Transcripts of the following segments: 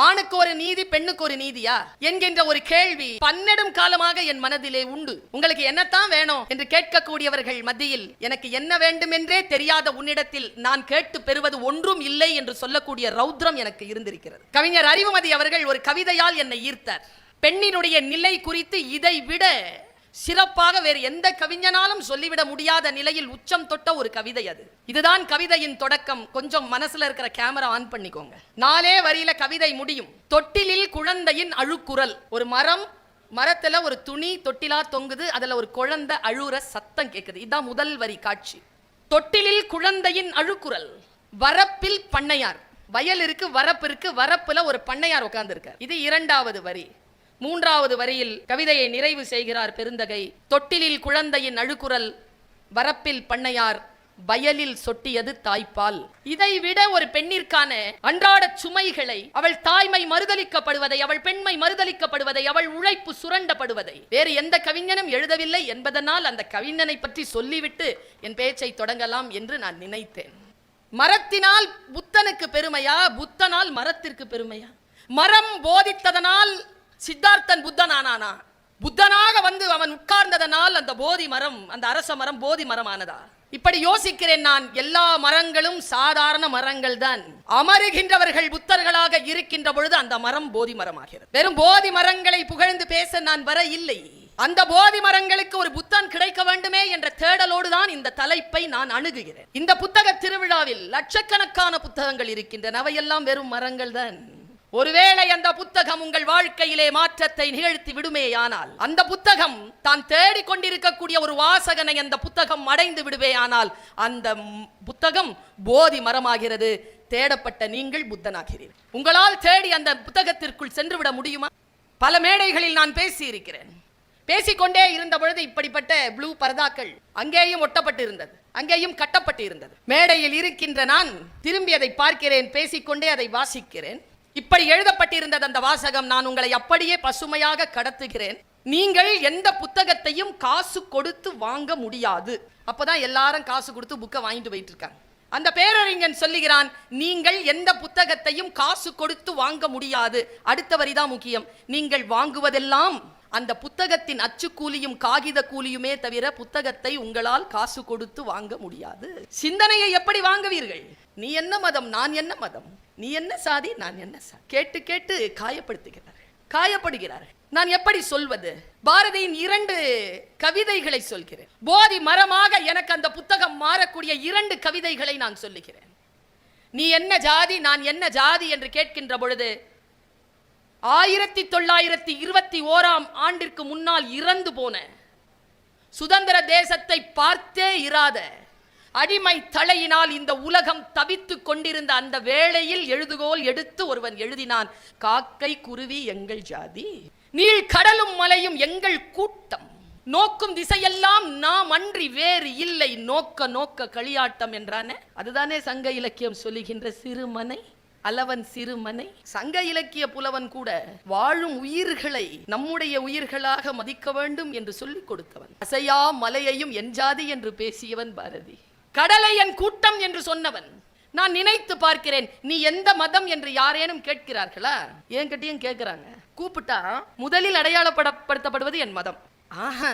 ஆணுக்கு ஒரு நீதி பெண்ணுக்கு ஒரு நீதியா என்கின்ற ஒரு கேள்வி பன்னெடும் காலமாக என் மனதிலே உண்டு. உங்களுக்கு என்னத்தான் வேணும் என்று கேட்கக்கூடியவர்கள் மத்தியில் எனக்கு என்ன வேண்டும் என்றே தெரியாத உன்னிடத்தில் நான் கேட்டு பெறுவது ஒன்றும் இல்லை என்று சொல்லக்கூடிய ரௌத்ரம் எனக்கு இருந்திருக்கிறது. கவிஞர் அறிவுமதி அவர்கள் ஒரு கவிதையால் என்னை ஈர்த்தார். பெண்ணினுடைய நிலை குறித்து இதை விட சிறப்பாக வேறு எந்த கவிஞனாலும் சொல்லிவிட முடியாத நிலையில் உச்சம் தொட்ட ஒரு கவிதை அது. இதுதான் கவிதையின் தொடக்கம். கொஞ்சம் மனசுல இருக்கிற கேமரா ஆன் பண்ணிக்கோங்க. 4 வரியில கவிதை முடியும். தொட்டிலில் குழந்தையின் அழுக்குரல். ஒரு மரத்துல ஒரு துணி தொட்டிலா தொங்குது, அதுல ஒரு குழந்தை அழுற சத்தம் கேட்குது. இதுதான் முதல் வரி காட்சி. தொட்டிலில் குழந்தையின் அழுக்குரல். வரப்பில் பண்ணையார். வயல் இருக்கு, வரப்பு இருக்கு, வரப்புல ஒரு பண்ணையார் உட்கார்ந்து இருக்கார். இது 2வது வரி. 3வது வரியில் கவிதையை நிறைவு செய்கிறார் பெருந்தகை. தொட்டிலில் குழந்தையின் அழுக்குரல், வரப்பில் பண்ணையார், வயலில் சொட்டியது தாய்ப்பால். இதை விட ஒரு பெண்ணிற்கான அன்றாட சுமைகளை, அவள் தாய்மை மறுதலிக்கப்படுவதை, அவள் பெண்மை மறுதலிக்கப்படுவதை, அவள் உழைப்பு சுரண்டப்படுவதை வேறு எந்த கவிஞனும் எழுதவில்லை என்பதனால் அந்த கவிஞனை பற்றி சொல்லிவிட்டு என் பேச்சை தொடங்கலாம் என்று நான் நினைத்தேன். மரத்தினால் புத்தனுக்கு பெருமையா, புத்தனால் மரத்திற்கு பெருமையா? மரம் போதித்ததனால் சித்தார்த்தன் புத்தன் ஆனானா? புத்தனாக வந்து அவன் உட்கார்ந்ததனால் அந்த போதி மரம், அந்த அரச மரம் போதி மரம் ஆனதா? இப்படி யோசிக்கிறேன் நான். எல்லா மரங்களும் சாதாரண மரங்கள் தான். அமருகின்றவர்கள் புத்தர்களாக இருக்கின்ற பொழுது அந்த மரம் போதி மரமாகிறது. வெறும் போதி மரங்களை புகழ்ந்து பேச நான் வர இல்லை. அந்த போதி மரங்களுக்கு ஒரு புத்தன் கிடைக்க வேண்டுமே என்ற தேடலோடு தான் இந்த தலைப்பை நான் அணுகுகிறேன். இந்த புத்தக திருவிழாவில் லட்சக்கணக்கான புத்தகங்கள் இருக்கின்றன. அவையெல்லாம் வெறும் மரங்கள் தான். ஒருவேளை அந்த புத்தகம் உங்கள் வாழ்க்கையிலே மாற்றத்தை நிகழ்த்தி விடுமேயானால், அந்த புத்தகம் தான் தேடிக்கொண்டிருக்கக்கூடிய ஒரு வாசகனை அந்த புத்தகம் அடைந்து விடுவேயானால், அந்த புத்தகம் போதி மரமாகிறது. தேடப்பட்ட நீங்கள் புத்தனாகிறீர்கள். உங்களால் தேடி அந்த புத்தகத்திற்குள் சென்று விட முடியுமா? பல மேடைகளில் நான் பேசி இருக்கிறேன். பேசிக்கொண்டே இருந்த பொழுது இப்படிப்பட்ட ப்ளூ பர்தாக்கள் அங்கேயும் ஒட்டப்பட்டு இருந்தது, அங்கேயும் கட்டப்பட்டு இருந்தது. மேடையில் இருக்கின்ற நான் திரும்பி அதை பார்க்கிறேன், பேசிக்கொண்டே அதை வாசிக்கிறேன். இப்படி எழுதப்பட்டிருந்தது அந்த வாசகம். நான் உங்களை அப்படியே பசுமையாக கடத்துகிறேன். நீங்கள் எந்த புத்தகத்தையும் காசு கொடுத்து வாங்க முடியாது. அப்பதான் எல்லாரும் காசு கொடுத்து புக்கை வாங்கிட்டு போயிட்டு இருக்காங்க. அந்த பேரறிஞன் சொல்லுகிறான், நீங்கள் எந்த புத்தகத்தையும் காசு கொடுத்து வாங்க முடியாது. அடுத்த வரிதான் முக்கியம். நீங்கள் வாங்குவதெல்லாம் அந்த புத்தகத்தின் அச்சு கூலியும் காகித கூலியுமே தவிர புத்தகத்தை உங்களால் காசு கொடுத்து வாங்க முடியாது. சிந்தனையை எப்படி வாங்குவீர்கள்? நீ என்ன மதம், நான் என்ன மதம், நீ என்ன சாதி, நான் என்ன சாதி, கேட்டு கேட்டு காயப்படுகிறார்கள். நான் எப்படி சொல்வது? பாரதியின் 2 கவிதைகளை சொல்கிறேன். போதி மரமாக எனக்கு அந்த புத்தகம் மாறக்கூடிய 2 கவிதைகளை நான் சொல்லுகிறேன். நீ என்ன ஜாதி, நான் என்ன ஜாதி என்று கேட்கின்ற பொழுது 1921 முன்னால் இறந்து போன, சுதந்திர தேசத்தை பார்த்தே இராத, அடிமை தலையினால் இந்த உலகம் தவித்துக் கொண்டிருந்த அந்த வேளையில் எழுதுகோல் எடுத்து ஒருவன் எழுதினான், காக்கை குருவி எங்கள் ஜாதி, நீள் கடலும் மலையும் எங்கள் கூட்டம், நோக்கும் திசையெல்லாம் நாம் அன்றி வேறு இல்லை, நோக்க நோக்க களியாட்டம் என்றானே. அதுதானே சங்க இலக்கியம் சொல்லுகின்ற சிறுமனை, அலவன் சிறுமனை. சங்க இலக்கிய புலவன் கூட வாழும் உயிர்களை நம்முடைய உயிர்களாக மதிக்க வேண்டும் என்று சொல்லிக் கொடுத்தவன். அசையா மலையையும் என் ஜாதி என்று பேசியவன் பாரதி. கடலை என் கூட்டம் என்று சொன்னவன். நான் நினைத்து பார்க்கிறேன், நீ எந்த மதம் என்று யாரேனும் கேட்கிறார்களா? ஏன் கட்டியும் கேட்கிறாங்க. கூப்பிட்டா முதலில் அடையாளப்படுத்தப்படுவது என் மதம். ஆஹா,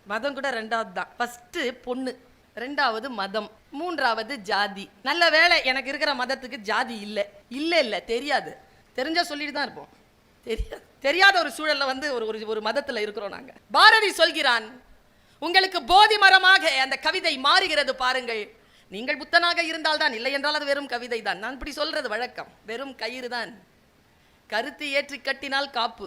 மதம் கூட 2வது தான். ஃபர்ஸ்ட் பொண்ணு, 2வது மதம், 3வது ஜாதி. நல்ல வேளை எனக்கு இருக்கிற மதத்துக்கு ஜாதி இல்லை, தெரியாது. தெரிஞ்சா சொல்லிட்டு தான் இருப்போம். தெரியாத ஒரு சூழல்ல வந்து ஒரு மதத்துல இருக்கிறோம் நாங்க. பாரதி சொல்கிறான், உங்களுக்கு போதி மரமாக அந்த கவிதை மாறுகிறது பாருங்கள். நீங்கள் புத்தனாக இருந்தால் தான், இல்லை என்றால் அது வெறும் கவிதை தான். நான் இப்படி சொல்றது வழக்கம். வெறும் கயிறு தான். கருத்து ஏற்றி கட்டினால் காப்பு,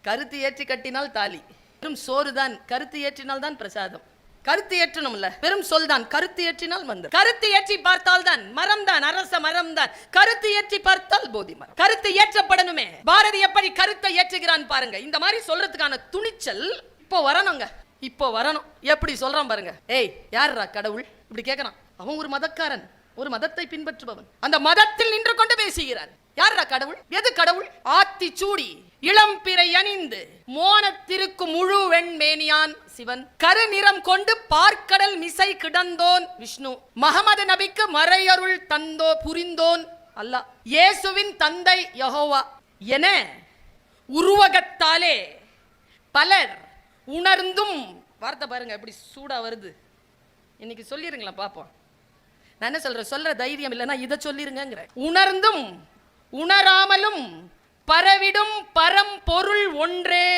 கருத்து ஏற்றி கட்டினால் தாலி. வெறும் சோறு தான், கருத்து ஏற்றினால் தான் பிரசாதம். கருத்து ஏற்றணும்ல, வெறும் சொல் தான். கருத்து ஏற்றினால் வந்து, கருத்து ஏற்றி பார்த்தால் தான் மரம் தான், அரச மரம் தான். கருத்து ஏற்றி பார்த்தால் போதி மரம். கருத்து ஏற்றப்படணுமே. பாரதி எப்படி கருத்தை ஏற்றுகிறான் பாருங்க. இந்த மாதிரி சொல்றதுக்கான துணிச்சல் இப்போ வரணுங்க, இப்போ வரணும். எப்படி சொல்றான் பாருங்க. ஏய், யாரா கடவுள் இப்படி கேட்கறான். அவன் ஒரு மதக்காரன், ஒரு மதத்தை பின்பற்றுபவன். அந்த மதத்தில் நின்று கொண்டு பேசுகிறான். யாரா கடவுள்? எது கடவுள்? ஆத்தி சூடி இளம்பிறை அணிந்து மோனத்திற்கு முழு வெண்மேனியான் சிவன், கருநிறம் கொண்டு பார்க்கடல் மிசை கிடந்தோன் விஷ்ணு, மஹமது நபிக்கு மறையருள் தந்தோ புரிந்தோன் அல்லாஹ், இயேசுவின் தந்தை யெகோவா, என உருவகத்தாலே பலர் உணர்ந்தும், வார்த்தை பாருங்க எப்படி சூடா வருது, இன்னைக்கு சொல்லிருங்களா பாப்போம். நான் என்ன சொல்றேன், சொல்ற தைரியம் இல்லைன்னா இதை சொல்லிருங்கிற. உணர்ந்தும் உணராமலும் பரவிடும் பரம்பொருள் ஒன்றே,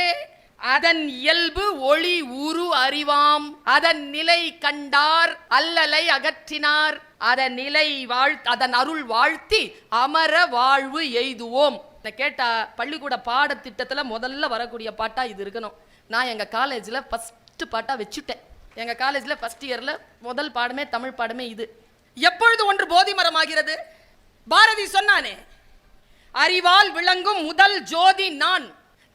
அதன் இயல்பு ஒளி உரு அறிவாம், அதன் நிலை கண்டார் அல்லலை அகற்றினார், அதன் நிலை அதன் அருள் வாழ்த்தி அமர வாழ்வு எய்துவோம். கேட்டா பள்ளிக்கூட பாடத்திட்டத்துல முதல்ல வரக்கூடிய பாட்டா இது இருக்கணும். நான் எங்க காலேஜ்ல ஃபர்ஸ்ட் பாட்டா வச்சுட்டேன். எங்க காலேஜ்ல ஃபர்ஸ்ட் இயர்ல முதல் பாடமே தமிழ் பாடமே இது. எப்பொழுது ஒன்று போதி மரமாகிறது? பாரதி சொன்னானே, அறிவால் விளங்கும் முதல் ஜோதி நான்,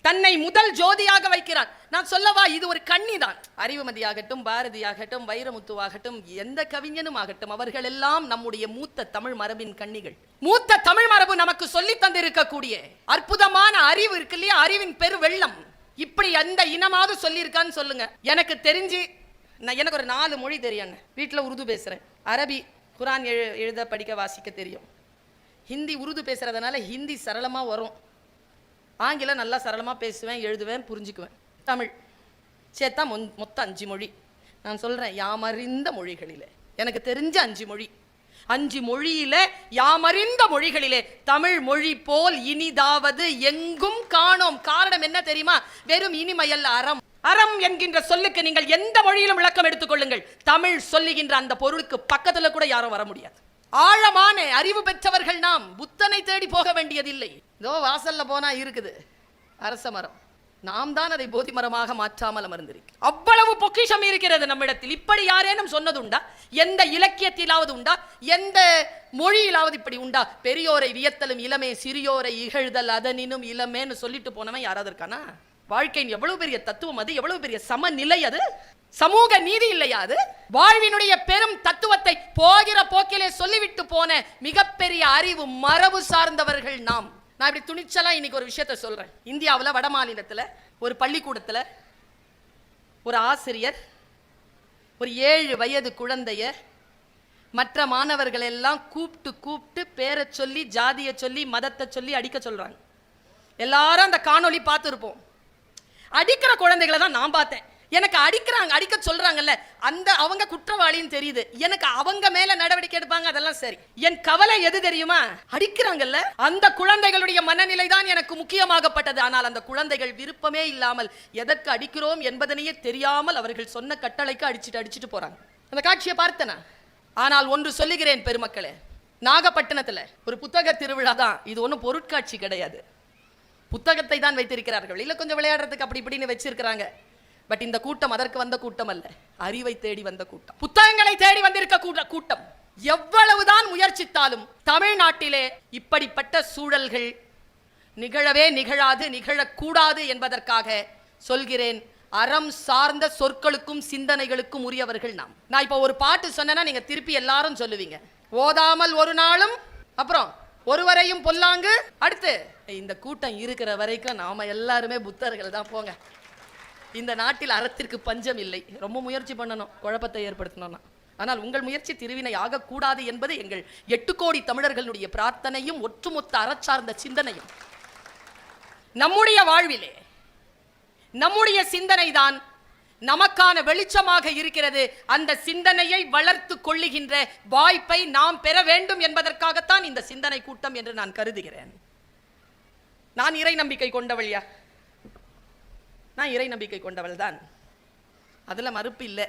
தன்னை முதல் ஜோதியாக வைக்கிறான். நான் சொல்லவா, இது ஒரு கண்ணிதான். அறிவுமதியாகட்டும், பாரதியாகட்டும், வைரமுத்துவாகட்டும், எந்த கவிஞனும் ஆகட்டும், அவர்கள் எல்லாம் நம்முடைய மூத்த தமிழ் மரபின் கண்ணிகள். மூத்த தமிழ் மரபு நமக்கு சொல்லி தந்திருக்கக்கூடிய அற்புதமான அறிவு இருக்கு இல்லையா, அறிவின் பெரு வெள்ளம். இப்படி அந்த இனமாவது சொல்லியிருக்கான்னு சொல்லுங்க. எனக்கு தெரிஞ்சு எனக்கு ஒரு 4 மொழி தெரியுங்க. வீட்டில் உருது பேசுறேன், அரபி குரான் எழுத படிக்க வாசிக்க தெரியும், ஹிந்தி உருது பேசுறதுனால ஹிந்தி சரளமா வரும், ஆங்கிலம் நல்லா சரளமாக பேசுவேன், எழுதுவேன், புரிஞ்சுக்குவேன். தமிழ் சேர்த்தா மொத்தம் 5 மொழி. நான் சொல்கிறேன், யாமறிந்த மொழிகளிலே எனக்கு தெரிஞ்ச 5 மொழி. 5 மொழியில யாமறிந்த மொழிகளிலே தமிழ் மொழி போல் இனிதாவது எங்கும் காணோம். காரணம் என்ன தெரியுமா? வெறும் இனிமையல்ல, அறம். அறம் என்கின்ற சொல்லுக்கு நீங்கள் எந்த மொழியிலும் விளக்கம் எடுத்துக்கொள்ளுங்கள், தமிழ் சொல்லுகின்ற அந்த பொருளுக்கு பக்கத்துல கூட யாரும் வர முடியாது. ஆழமான அறிவு பெற்றவர்கள் நாம். புத்தனை தேடி போக வேண்டியதில்லை. இதோ வாசல்ல போனா இருக்குது அரச மரம், நாம் தான் அதை போதி மரமாக மாற்றாமல் அமர்ந்திருக்கு. அவ்வளவு பொக்கிஷம் இருக்கிறது நம்மிடத்தில். இப்படி யாரேனும் சொன்னதுண்டா? எந்த இலக்கியத்திலாவது உண்டா? எந்த மொழியிலாவது இப்படி உண்டா? பெரியோரை வியத்தலும் இளமே, சிறியோரை இகழ்தல் அதனினும் இளமேன்னு சொல்லிட்டு போனவன் யாராவது இருக்கானா? வாழ்க்கையின் எவ்வளவு பெரிய தத்துவம் அது, எவ்வளவு பெரிய சமநிலை அது, சமூக நீதி இல்லையா அது? வாழ்வினுடைய பெரும் தத்துவத்தை போகிற போக்கிலே சொல்லிவிட்டு போன மிகப்பெரிய அறிவு மரபு சார்ந்தவர்கள் நாம். நான் இப்படி துணிச்சலா இன்னைக்கு ஒரு விஷயத்தை சொல்றேன். இந்தியாவில் வட மாநிலத்தில் ஒரு பள்ளிக்கூடத்தில் ஒரு ஆசிரியர் ஒரு 7 வயது குழந்தைய மற்ற மாணவர்கள் எல்லாம் கூப்பிட்டு பேரை சொல்லி, ஜாதியை சொல்லி, மதத்தை சொல்லி அடிக்க சொல்றாங்க. எல்லாரும் அந்த காணொளி பார்த்துருப்போம். அடிக்கிற குழந்தைகளை தான் நான் பார்த்தேன். எனக்கு அடிக்க சொல்றாங்கல்ல, அந்த அவங்க குற்றவாளின்னு தெரியுது. எனக்கு அவங்க மேல நடவடிக்கை எடுப்பாங்க, அதெல்லாம் சரி. என் கவலை எது தெரியுமா? அடிக்கிறாங்கல்ல, அந்த குழந்தைகளுடைய மனநிலை தான் எனக்கு முக்கியமாகப்பட்டது. ஆனால் அந்த குழந்தைகள் விருப்பமே இல்லாமல் எதற்கு அடிக்கிறோம் என்பதனையே தெரியாமல் அவர்கள் சொன்ன கட்டளைக்கு அடிச்சிட்டு போறாங்க. அந்த காட்சியை பார்த்தனா. ஆனால் ஒன்று சொல்லுகிறேன் பெருமக்களே, நாகப்பட்டினத்துல ஒரு புத்தக திருவிழா தான் இது, ஒன்றும் பொருட்காட்சி கிடையாது. புத்தகத்தை தான் வைத்திருக்கிறார்கள், இல்ல கொஞ்சம் விளையாடுறதுக்கு அப்படி இப்படின்னு வச்சிருக்கிறாங்க. பட் இந்த கூட்டம் அதற்கு வந்த கூட்டம் அல்ல, அறிவை தேடி வந்த கூட்டம், புத்தகங்களை தேடி வந்திருக்க கூட்டம். எவ்வளவுதான் முயற்சித்தாலும் தமிழ்நாட்டிலே இப்படிப்பட்ட சூழல்கள் நிகழவே நிகழாது, நிகழக்கூடாது என்பதற்காக சொல்கிறேன். அறம் சார்ந்த சொற்களுக்கும் சிந்தனைகளுக்கும் உரியவர்கள் நாம். நான் இப்ப ஒரு பாட்டு சொன்னா நீங்க திருப்பி எல்லாரும் சொல்லுவீங்க, ஓதாமல் ஒரு நாளும், அப்புறம் ஒருவரையும் பொல்லாங்கு, அடுத்து இந்த கூட்டம் இருக்கிற வரைக்கும் நாம எல்லாருமே புத்தர்கள் தான். போங்க, இந்த நாட்டில் அறத்திற்கு பஞ்சம் இல்லை. ரொம்ப முயற்சி பண்ணணும் குழப்பத்தை ஏற்படுத்தணும்னா, ஆனால் உங்கள் முயற்சி திருவினை ஆகக்கூடாது என்பது எங்கள் 8 கோடி தமிழர்களுடைய பிரார்த்தனையும் ஒட்டுமொத்த அறச்சார்ந்த சிந்தனையும். நம்முடைய வாழ்விலே நம்முடைய சிந்தனை தான் நமக்கான வெளிச்சமாக இருக்கிறது. அந்த சிந்தனையை வளர்த்து கொள்ளுகின்ற வாய்ப்பை நாம் பெற வேண்டும் என்பதற்காகத்தான் இந்த சிந்தனை கூட்டம் என்று நான் கருதுகிறேன். நான் இறை நம்பிக்கை கொண்டவள்யா, நான் இறை நம்பிக்கை கொண்டவள் தான், அதுல மறுப்பு இல்லை.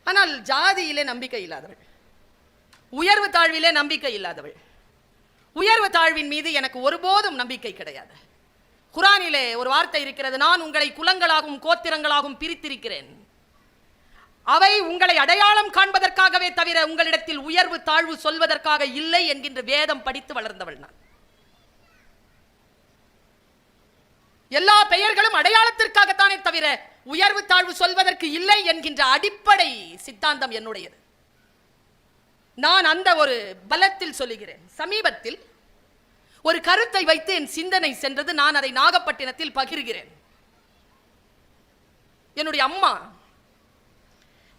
ஆனால் ஜாதியிலே நம்பிக்கை இல்லாதவள், உயர்வு தாழ்விலே நம்பிக்கை இல்லாதவள். உயர்வு தாழ்வின் மீது எனக்கு ஒருபோதும் நம்பிக்கை கிடையாது. குரானிலே ஒரு வார்த்தை இருக்கிறது, நான் உங்களை குலங்களாகவும் கோத்திரங்களாகவும் பிரித்திருக்கிறேன், அவை உங்களை அடையாளம் காண்பதற்காகவே தவிர உங்களிடத்தில் உயர்வு தாழ்வு சொல்வதற்காக இல்லை என்கின்ற வேதம் படித்து வளர்ந்தவள் நான். எல்லா பெயர்களும் அடையாளத்திற்காகத்தானே தவிர உயர்வு தாழ்வு சொல்வதற்கு இல்லை என்கின்ற அடிப்படை சித்தாந்தம் என்னுடையது. நான் அந்த ஒரு பலத்தில் சொல்லுகிறேன். சமீபத்தில் ஒரு கருத்தை வைத்து என் சிந்தனை சென்றது, நான் அதை நாகப்பட்டினத்தில் பகிர்கிறேன். என்னுடைய அம்மா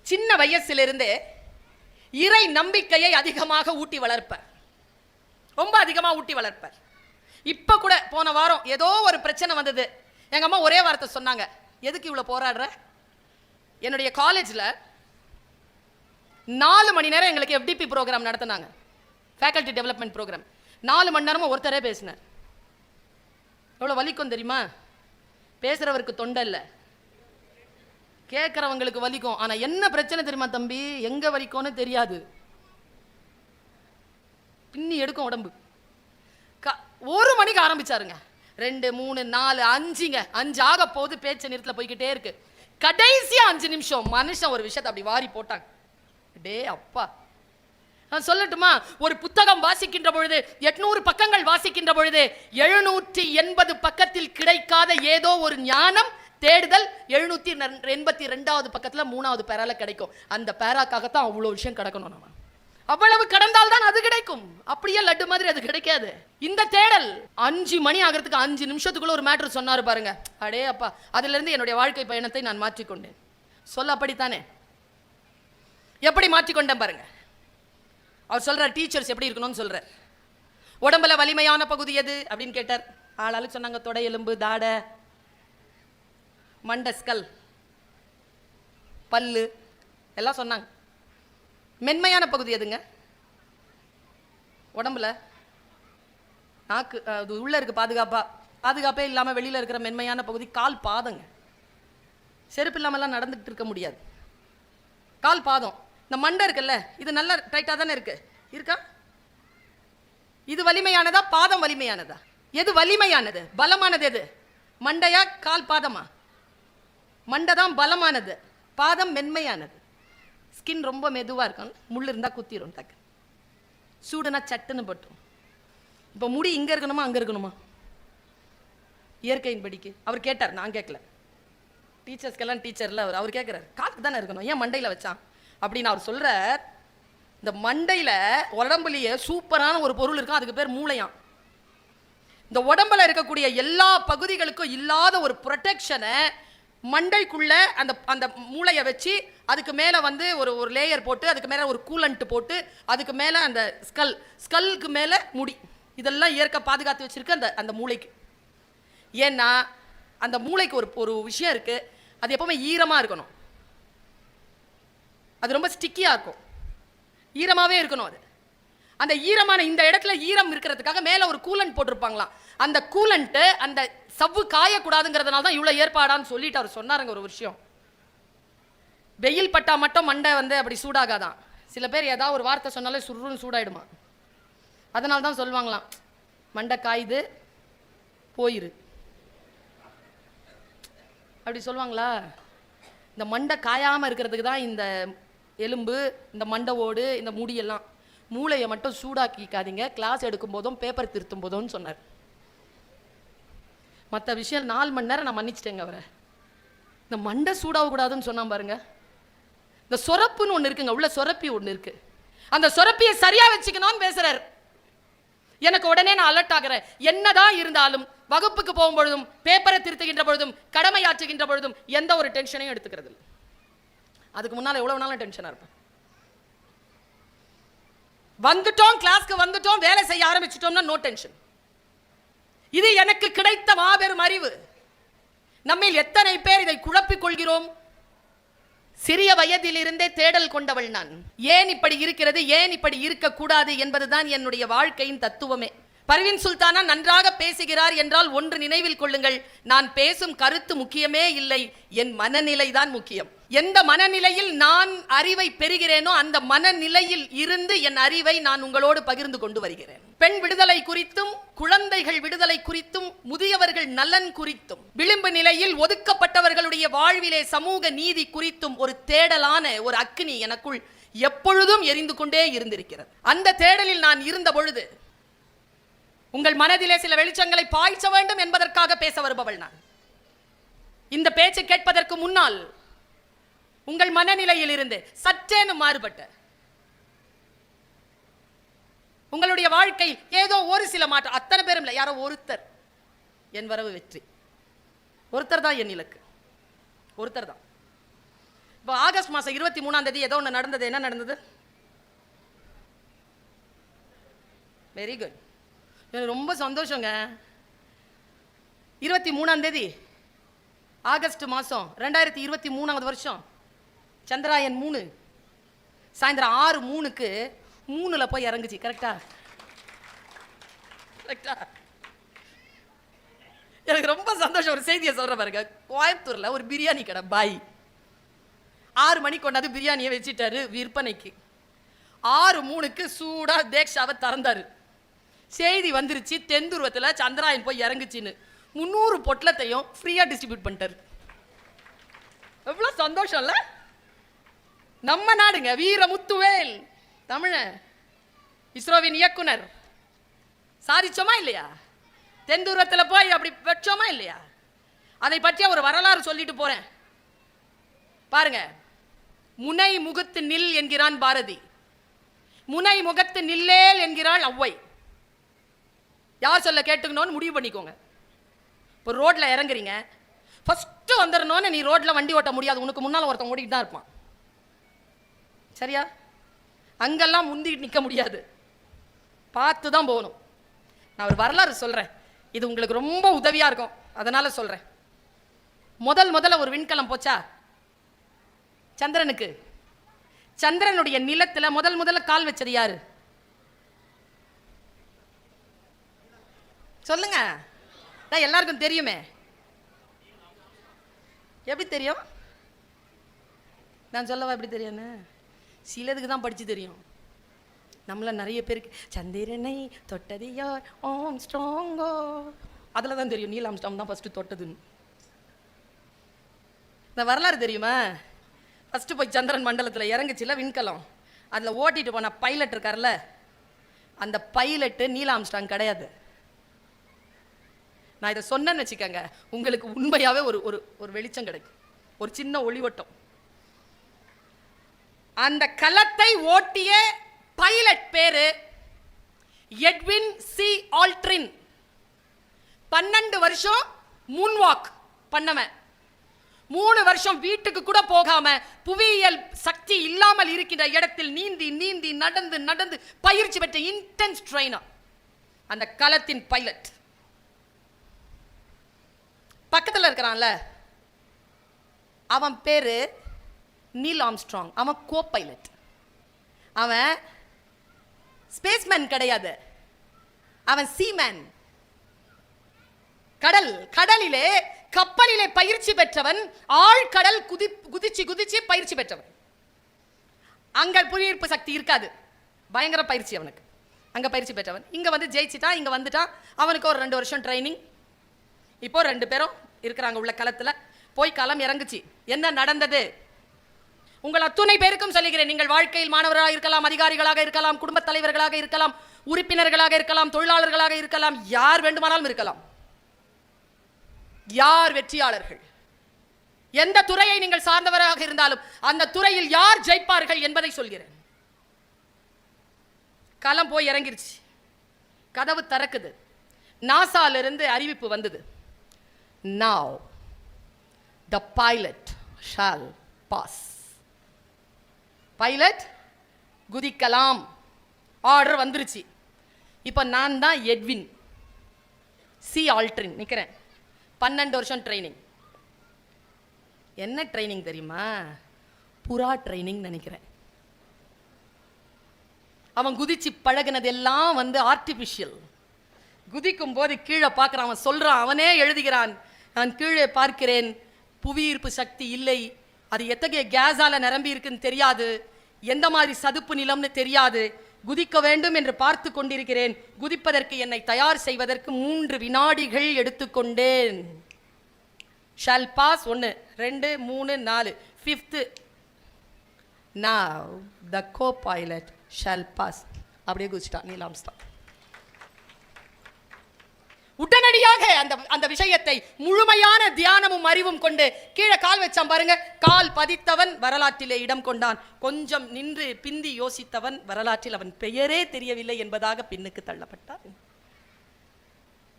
சின்ன வயசிலிருந்தே இறை நம்பிக்கையை அதிகமாக ஊட்டி வளர்ப்பார், ரொம்ப அதிகமாக ஊட்டி வளர்ப்பார். இப்ப கூட போன வாரம் ஏதோ ஒரு பிரச்சனை வந்தது. எங்க அம்மா ஒரே வார்த்தை சொன்னாங்க, எதுக்கு இவ்வளவு போராடுற? என்னுடைய காலேஜ்ல 4 மணி நேரம் எங்களுக்கு FDP ப்ரோக்ராம் நடத்தினாங்க, ஃபேக்கல்டி டெவலப்மெண்ட் ப்ரோக்ராம். 4 மணி நேரமும் ஒருத்தரே பேசினார். எவ்வளவு வலிக்கும் தெரியுமா? பேசுறவருக்கு தொண்டை இல்லை, கேட்கறவங்களுக்கு வலிக்கும். ஆனா என்ன பிரச்சனை தெரியுமா தம்பி? எங்க வலிக்கும்னு தெரியாது, பின்னி எடுக்கும் உடம்பு. 1 மணிக்கு ஆரம்பிச்சாருங்க, 2, 3, 4, 5ங்க, 5 ஆக போது பேச்ச நிறுத்தல போய்கிட்டே இருக்கு. கடைசியா 5 நிமிஷம் மனுஷன் ஒரு விஷயத்தை அப்படி வாரி போட்டாங்க. டே அப்பா, நான் சொல்லட்டுமா? ஒரு புத்தகம் வாசிக்கின்ற பொழுது 800 பக்கங்கள் வாசிக்கின்ற பொழுது 780 பக்கத்தில் கிடைக்காத ஏதோ ஒரு ஞானம் தேடுதல் 782வது பக்கத்துல 3வது பேரால கிடைக்கும். அந்த பேராக்காகத்தான் அவ்வளவு விஷயம் கிடக்கணும். நம்ம அவ்வளவு கடந்தால் தான் அது கிடைக்கும். அப்படியே லட்டு மாதிரி அது கிடைக்காது. இந்த தேடல் 5 மணி ஆகிறதுக்கு 5 நிமிஷத்துக்குள்ள ஒரு மேட்டர் சொன்னாரு பாருங்க. அடே அப்பா, அதுல இருந்து என்னுடைய வாழ்க்கை பயணத்தை நான் மாற்றிக்கொண்டேன். சொல்ல அப்படித்தானே? எப்படி மாற்றிக்கொண்டேன் பாருங்க. அவர் சொல்றார், டீச்சர்ஸ் எப்படி இருக்கணும்னு சொல்றார். உடம்புல வலிமையான பகுதி எது அப்படின்னு கேட்டார். ஆளாளுக்கு சொன்னாங்க, தொடை எலும்பு, தாடை, மண்டை, ஸ்கல், பல்லு எல்லாம் சொன்னாங்க. மென்மையான பகுதி எதுங்க உடம்புல? நாக்கு. அது உள்ள இருக்கு பாதுகாப்பே இல்லாம வெளியில இருக்கிற மென்மையான பகுதி கால் பாதங்க. செருப்பு இல்லாமலாம் நடந்துகிட்டு இருக்க முடியாது. கால் பாதம். இந்த மண்டை இருக்குல்ல, இது நல்லா டைட்டா தானே இருக்கா? இது வலிமையானதா, பாதம் வலிமையானதா? எது வலிமையானது, பலமானது எது? மண்டையா கால் பாதமா? மண்டை தான் பலமானது, பாதம் மென்மையானது. ஸ்கின் ரொம்ப மெதுவா இருக்கும், முள்ளு இருந்தா குத்திரும், டக்கு சூடுனா சட்டுன்னு பட்டும். இப்போ முடி இங்க இருக்கணுமா அங்க இருக்கணுமா? இயற்கையின் படிக்கு அவர் கேட்டார், நான் கேட்கல. டீச்சர்ஸ்க்கெல்லாம் டீச்சர்ல அவர் கேட்கிறார், காத்துக்கு தானே இருக்கணும், ஏன் மண்டையில வச்சான் அப்படின்னு அவர் சொல்றார். இந்த மண்டையில உடம்புலயே சூப்பரான ஒரு பொருள் இருக்கும், அதுக்கு பேர் மூளையாம். இந்த உடம்புல இருக்கக்கூடிய எல்லா பகுதிகளுக்கும் இல்லாத ஒரு ப்ரொடெக்ஷனை மண்டைக்குள்ள அந்த அந்த மூளையை வச்சு அதுக்கு மேலே வந்து ஒரு லேயர் போட்டு, அதுக்கு மேலே ஒரு கூலண்ட் போட்டு, அதுக்கு மேலே அந்த ஸ்கல்லுக்கு மேலே முடி, இதெல்லாம் இயற்கை பாதுகாத்து வச்சிருக்கு அந்த அந்த மூளைக்கு. ஏன்னா அந்த மூளைக்கு ஒரு விஷயம் இருக்கு, அது எப்பவுமே ஈரமாக இருக்கணும். அது ரொம்ப ஸ்டிக்கியாக இருக்கும், ஈரமாகவே இருக்கணும். அது அந்த ஈரமான இந்த இடத்துல ஈரம் இருக்கிறதுக்காக மேலே ஒரு கூலண்ட் போட்டிருப்பாங்களாம். அந்த கூலண்ட்டு அந்த சவ்வு காயக்கூடாதுங்கிறதுனால தான் இவ்வளோ ஏற்பாடான்னு சொல்லிட்டு அவர் சொன்னாருங்க. ஒரு விஷயம், வெயில் பட்டா மட்டும் மண்டை வந்து அப்படி சூடாகாதான். சில பேர் ஏதாவது ஒரு வார்த்தை சொன்னாலே சுருன்னு சூடாயிடுமா. அதனால தான் சொல்லுவாங்களாம், மண்டை காயுது போயிரு அப்படி சொல்லுவாங்களா. இந்த மண்டை காயாமல் இருக்கிறதுக்கு தான் இந்த எலும்பு, இந்த மண்டை ஓடு, இந்த முடியெல்லாம். மூளையை மட்டும் சூடாக்கிக்காதீங்க, கிளாஸ் எடுக்கும் போதும் பேப்பர் திருத்தும் போதும்னு சொன்னார். மற்ற விஷயம் 4 மணி நேரம் நான் மன்னிச்சிட்டேங்க அவரை. இந்த மண்டை சூடாகக்கூடாதுன்னு சொன்னா பாருங்க. இந்த சொரப்புன்னு ஒன்று இருக்குங்க, உள்ள சொரப்பி ஒன்று இருக்கு, அந்த சொரப்பியை சரியா வச்சுக்கணும்னு பேசுறாரு. எனக்கு உடனே நான் அலர்ட் ஆகிறேன். என்னதான் இருந்தாலும் வகுப்புக்கு போகும்பொழுதும் பேப்பரை திருத்துகின்ற பொழுதும் கடமையாற்றுகின்ற பொழுதும் எந்த ஒரு டென்ஷனையும் எடுத்துக்கிறது இல்லை. அதுக்கு முன்னால எவ்வளவு நாளும் டென்ஷனா இருப்பேன். வந்துட்டோம், கிளாஸ்க்கு வந்துட்டோம், வேலை செய்ய ஆரம்பிச்சிட்டோம்னா நோ டென்ஷன். இது எனக்கு கிடைத்த மாபெரும் அறிவு. நம்மில் எத்தனை பேர் இதை குழப்பிக் கொள்கிறோம்? சிறிய வயதிலிருந்தே தேடல் கொண்டவள் நான். ஏன் இப்படி இருக்கிறது, ஏன் இப்படி இருக்கக்கூடாது என்பதுதான் என்னுடைய வாழ்க்கையின் தத்துவமே. பர்வீன் சுல்தானா நன்றாக பேசுகிறார் என்றால் ஒன்று நினைவில் கொள்ளுங்கள், நான் பேசும் கருத்து முக்கியமே இல்லை, என் மனநிலை தான் முக்கியம். எந்த மனநிலையில் நான் அறிவை பெறுகிறேனோ அந்த மனநிலையில் இருந்து என் அறிவை நான் உங்களோடு பகிர்ந்து கொண்டு வருகிறேன். பெண் விடுதலை குறித்தும், குழந்தைகள் விடுதலை குறித்தும், முதியவர்கள் நலன் குறித்தும், விளிம்பு நிலையில் ஒதுக்கப்பட்டவர்களுடைய வாழ்விலே சமூக நீதி குறித்தும் ஒரு தேடலான ஒரு அக்கினி எனக்குள் எப்பொழுதும் எரிந்து கொண்டே இருந்திருக்கிறது. அந்த தேடலில் நான் இருந்த பொழுது உங்கள் மனதிலே சில வெளிச்சங்களை பாய்ச்ச வேண்டும் என்பதற்காக பேச வருபவள் நான். இந்த பேச்சு கேட்பதற்கு முன்னால் உங்கள் மனநிலையில் இருந்து சற்றேனும் மாறுபட்ட உங்களுடைய வாழ்க்கை ஏதோ ஒரு சில மாற்றம், அத்தனை பேரும் இல்லை, யாரோ ஒருத்தர், என் வரவு வெற்றி. ஒருத்தர் தான் என் இலக்கு, ஒருத்தர் தான். இப்போ ஆகஸ்ட் மாதம் 23ஆம் தேதி ஏதோ ஒன்று நடந்தது. என்ன நடந்தது? Very good. எனக்கு ரொம்ப சந்தோஷங்க. 23ஆம் தேதி ஆகஸ்ட் மாதம் 2023 வருஷம் சந்திராயன் 3 சாயந்தரம் 6:03க்கு 3ல் போய் இறங்குச்சு. கரெக்டா? கரெக்டா? எனக்கு ரொம்ப சந்தோஷம். ஒரு செய்தியை சொல்ற பாருங்க. கோயம்புத்தூர்ல ஒரு பிரியாணி கடை பாய் 6 மணிக்கு கொண்டாந்து பிரியாணியை வச்சுட்டாரு விற்பனைக்கு. 6:03க்கு சூடா தேக்ஷாவை திறந்தாரு. செய்தி வந்துருச்சு, தென்துருவத்தில் சந்திராயன் போய் இறங்குச்சின்னு 300 பொட்டலத்தையும் ஃப்ரீயா டிஸ்ட்ரிபியூட் பண்ணிட்டாரு. எவ்வளவு சந்தோஷம் இல்ல? நம்ம நாடுங்க, வீரமுத்துவேல் தமிழன், இஸ்ரோவின் இயக்குனர். சாதிச்சோமா இல்லையா? தென்துருவத்தில் போய் அப்படி வச்சோமா இல்லையா? அதை பற்றிய ஒரு வரலாறு சொல்லிட்டு போறேன் பாருங்க. முனை முகத்து நில் என்கிறான் பாரதி, முனை முகத்து நில்லேல் என்கிறாள் ஔவை. யார் சொல்ல கேட்டுக்கணும்னு முடிவு பண்ணிக்கோங்க. இப்போ ரோட்ல இறங்குறீங்க, ஃபர்ஸ்ட் வந்துடணும்னு நீ ரோட்ல வண்டி ஓட்ட முடியாது, உனக்கு முன்னால் ஒருத்தன் ஓடிட்டு தான் இருப்பான். சரியா? அங்கெல்லாம் முந்திட்டு நிற்க முடியாது, பார்த்து தான் போகணும். நான் ஒரு வரலாறு சொல்றேன், இது உங்களுக்கு ரொம்ப உதவியா இருக்கும், அதனால சொல்றேன். முதல்ல ஒரு விண்கலம் போச்சா சந்திரனுக்கு? சந்திரனுடைய நிலத்துல முதல்ல கால் வச்சது யாரு? சொல்லுங்க. எல்லாருக்கும் தெரியுமே. எப்படி தெரியும்? நான் சொல்லவா எப்படி தெரியும்? சிலதுக்கு தான் படிச்சு தெரியும். நம்மள நிறைய பேருக்கு சந்திரனை தொட்டது யார் ஆம்ஸ்ட்ராங்கோ, அதுல தான் தெரியும் நீல் ஆம்ஸ்ட்ராங் தான் ஃபர்ஸ்ட் தொட்டதுன்னு. இந்த வரலாறு தெரியுமா? ஃபர்ஸ்ட் போய் சந்திரன் மண்டலத்தில் இறங்குச்சுல விண்கலம், அதில் ஓட்டிட்டு போன பைலட் இருக்கார்ல, அந்த பைலட்டு நீல் ஆம்ஸ்ட்ராங் கிடையாது. நான் இதை சொன்னேன்னு வச்சுக்கோங்க, உங்களுக்கு உண்மையாவே ஒரு ஒரு வெளிச்சம் கிடைக்கும், ஒரு சின்ன ஒளிவட்டம். அந்த கலத்தை ஓட்டிய பைலட் பேரு எட்வின் சி ஆல்ட்ரின். 12 வருஷம் மூன்வாக் பண்ணவன், 3 வருஷம் வீட்டுக்கு கூட போகாம புவியியல் சக்தி இல்லாமல் இருக்கின்ற இடத்தில் நீந்தி நடந்து பயிற்சி பெற்ற இன்டென்ஸ் ட்ரெயினர் அந்த கலத்தின் பைலட். பக்கத்தில் இருக்கிறான்ல அவன் பேரு நீல் ஆம்ஸ்ட்ராங், அவன் கோ பைலட். அவன் ஸ்பேஸ்மேன் கிடையாது, அவன் சீமேன். கடலிலே கப்பலிலே பயிற்சி பெற்றவன், ஆழ்கடல் குதிச்சு பயிற்சி பெற்றவன். அங்க புவியீர்ப்பு சக்தி இருக்காது, பயங்கர பயிற்சி அவனுக்கு. அங்க பயிற்சி பெற்றவன் இங்க வந்து ஜெயிச்சுட்டான், இங்க வந்துட்டான். அவனுக்கு ஒரு 2 வருஷம் ட்ரைனிங். இப்போ 2 பேரும் இருக்கிறாங்க உள்ள களத்துல. போய் களம் இறங்குச்சு. என்ன நடந்தது? உங்கள் அத்துணை பேருக்கும் சொல்லுகிறேன். நீங்கள் வாழ்க்கையில் மாணவர்களாக இருக்கலாம், அதிகாரிகளாக இருக்கலாம், குடும்ப தலைவர்களாக இருக்கலாம், உறுப்பினர்களாக இருக்கலாம், தொழிலாளர்களாக இருக்கலாம், யார் வேண்டுமானாலும் இருக்கலாம். யார் வெற்றியாளர்கள்? எந்த துறையை நீங்கள் சார்ந்தவராக இருந்தாலும் அந்த துறையில் யார் ஜெயிப்பார்கள் என்பதை சொல்கிறேன். களம் போய் இறங்கிருச்சு, கதவு திறக்குது. நாசால இருந்து அறிவிப்பு வந்தது. Now the pilot shall pass. Pilot குதிக்கலாம், ஆர்டர் வந்துருச்சு. இப்போ நான் தான் எட்வின் சி ஆல்ட்ரின் நிற்கிறேன். 12 வருஷம் ட்ரைனிங். என்ன ட்ரைனிங் தெரியுமா? புறா ட்ரைனிங் நினைக்கிறேன். அவன் குதிச்சு பழகினது எல்லாம் வந்து ஆர்டிபிஷியல். குதிக்கும் போது கீழே பார்க்குறான், அவன் சொல்றான், அவனே எழுதுகிறான், நான் கீழே பார்க்கிறேன், புவியீர்ப்பு சக்தி இல்லை, அது எத்தகைய கேஸால நிரம்பி இருக்குன்னு தெரியாது, எந்த மாதிரி சதுப்பு நிலம்னு தெரியாது, குதிக்க வேண்டும் என்று பார்த்து கொண்டிருக்கிறேன். குதிப்பதற்கு என்னை தயார் செய்வதற்கு 3 வினாடிகள் எடுத்துக்கொண்டேன். Shall pass 1 2 3 4 5th. Now the co-pilot shall pass. அப்படியே குதிச்சிட்டான் நீல் ஆம்ஸ்ட்ராங். உடனடியாக அந்த விஷயத்தை முழுமையான தியானமும் அறிவும் கொண்டு கீழே கால் வச்சான் பாருங்க. கால் பதித்தவன் வரலாற்றிலே இடம் கொண்டான். கொஞ்சம் நின்று பிந்தி யோசித்தவன் வரலாற்றில் அவன் பெயரே தெரியவில்லை என்பதாக பின்னுக்கு தள்ளப்பட்டான்.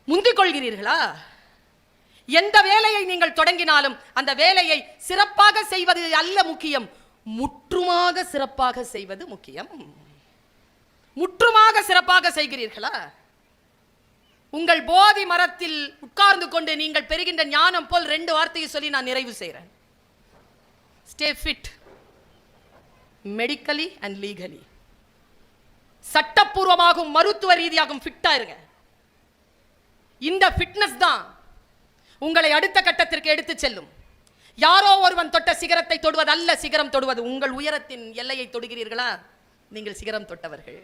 முந்திக் கொள்கிறீர்களா? எந்த வேலையை நீங்கள் தொடங்கினாலும் அந்த வேலையை சிறப்பாக செய்வது அல்ல முக்கியம், முற்றுமாக சிறப்பாக செய்வது முக்கியம். முற்றுமாக சிறப்பாக செய்கிறீர்களா? உங்கள் போதி மரத்தில் உட்கார்ந்து கொண்டு நீங்கள் பெறுகின்ற ஞானம் போல் 2 வார்த்தையை சொல்லி நான் நிறைவு செய்கிறேன். Stay fit medically and legally. சட்டப்பூர்வமாகவும் மருத்துவ ரீதியாகவும் ஃபிட்டா இருங்க. இந்த ஃபிட்னஸ் தான் உங்களை அடுத்த கட்டத்திற்கு எடுத்து செல்லும். யாரோ ஒருவன் தொட்ட சிகரத்தை தொடுவது அல்ல சிகரம் தொடுவது. உங்கள் உயரத்தின் எல்லையை தொடுகிறீர்களா, நீங்கள் சிகரம் தொட்டவர்கள்.